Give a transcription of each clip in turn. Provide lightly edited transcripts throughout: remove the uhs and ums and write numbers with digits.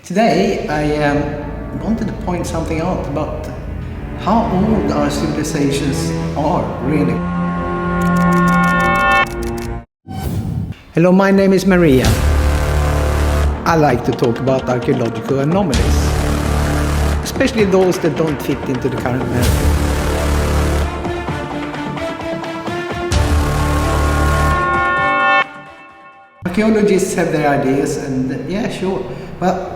Today I wanted to point something out about how old our civilizations are, really. Hello, my name is Maria. I like to talk about archaeological anomalies, especially those that don't fit into the current narrative. Archaeologists have their ideas, and yeah, sure, but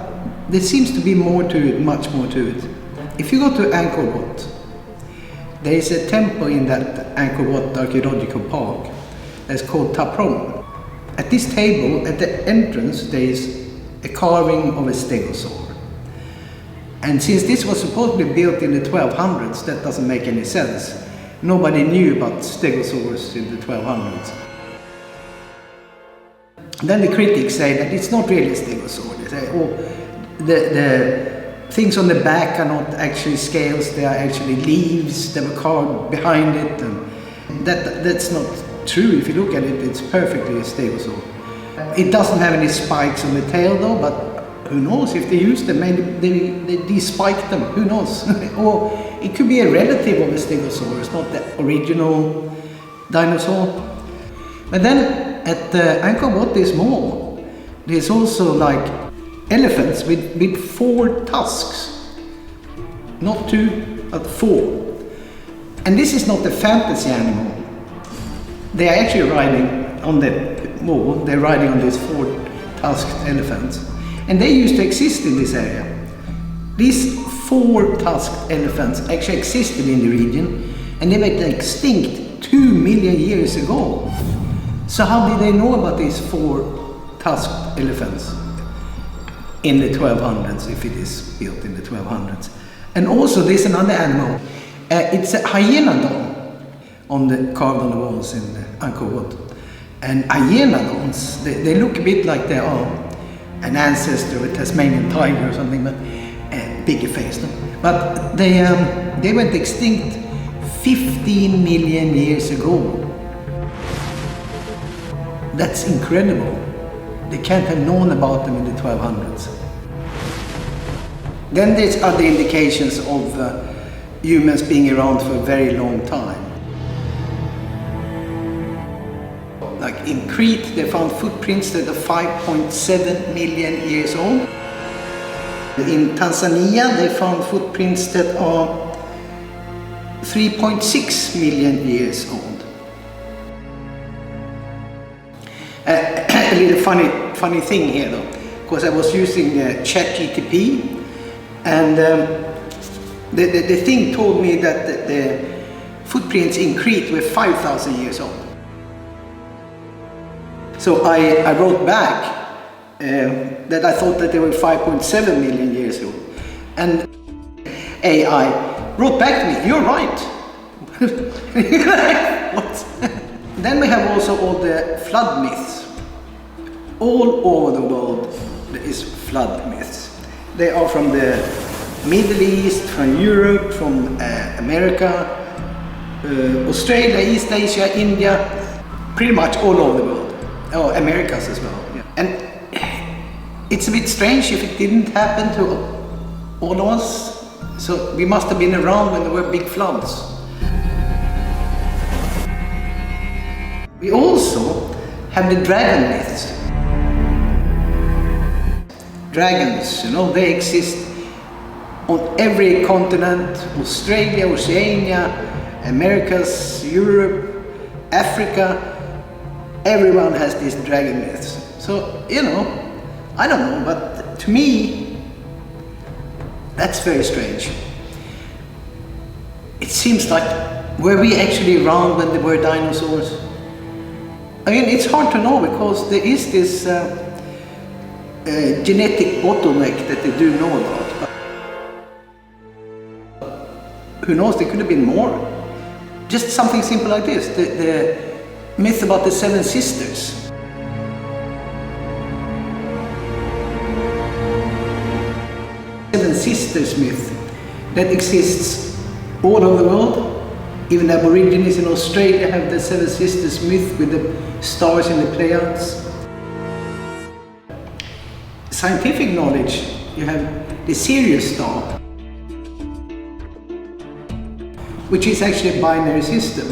there seems to be more to it, much more to it. If you go to Angkor Wat, there is a temple in that Angkor Wat archaeological park that's called Ta Prohm. At this table, at the entrance, there is a carving of a stegosaur. And since this was supposedly built in the 1200s, that doesn't make any sense. Nobody knew about stegosaurs in the 1200s. Then the critics say that it's not really a stegosaur. They say, oh, the things on the back are not actually scales, they are actually leaves that were carved behind it. And that's not true. If you look at it, it's perfectly a stegosaur. It doesn't have any spikes on the tail though, but who knows if they use them, maybe they de-spike them, who knows? Or it could be a relative of a stegosaur, it's not the original dinosaur. But then at Angkor Wat there's more. There's also like elephants with 4 tusks. Not 2, but 4. And this is not a fantasy animal. They are actually riding on the wall, they're riding on these 4 tusked elephants. And they used to exist in this area. These 4 tusked elephants actually existed in the region, and they went extinct 2 million years ago. So how did they know about these 4 tusked elephants in the 1200s, if it is built in the 1200s? And also there's another animal. It's a hyenodon carved on the walls in Angkor Wat. And hyenodons, they look a bit like they are an ancestor of a Tasmanian tiger or something, but bigger face. But they went extinct 15 million years ago. That's incredible. They can't have known about them in the 1200s. Then there's other indications of humans being around for a very long time. Like in Crete, they found footprints that are 5.7 million years old. In Tanzania, they found footprints that are 3.6 million years old. A little funny thing here though, because I was using ChatGPT, and the thing told me that the footprints in Crete were 5,000 years old. So I wrote back that I thought that they were 5.7 million years old. And AI wrote back to me, you're right. What? Then we have also all the flood myths. All over the world there is flood myths. They are from the Middle East, from Europe, from America, Australia, East Asia, India, pretty much all over the world. Oh, Americas as well. Yeah. And it's a bit strange if it didn't happen to all of us. So we must have been around when there were big floods. We also have the dragon myths. Dragons, you know, they exist on every continent: Australia, Oceania, Americas, Europe, Africa. Everyone has these dragon myths. So, you know, I don't know, but to me, that's very strange. It seems like, were we actually around when there were dinosaurs? I mean, it's hard to know because there is this genetic bottleneck that they do know about. But who knows, there could have been more. Just something simple like this, the myth about the 7 sisters. Seven Sisters myth that exists all over the world. Even the Aborigines in Australia have the 7 Sisters myth with the stars in the Pleiades. Scientific knowledge You have the Sirius star, which is actually a binary system.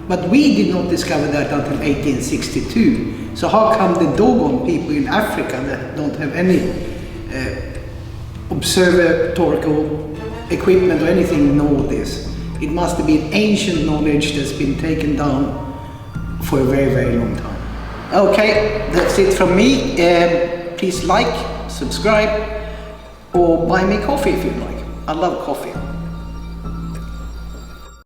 But we did not discover that until 1862. So how come the Dogon people in Africa that don't have any observatorial equipment or anything know this? It must have been ancient knowledge that's been taken down for a very, very long time. Okay, that's it from me. Please like, subscribe, or buy me coffee if you like. I love coffee.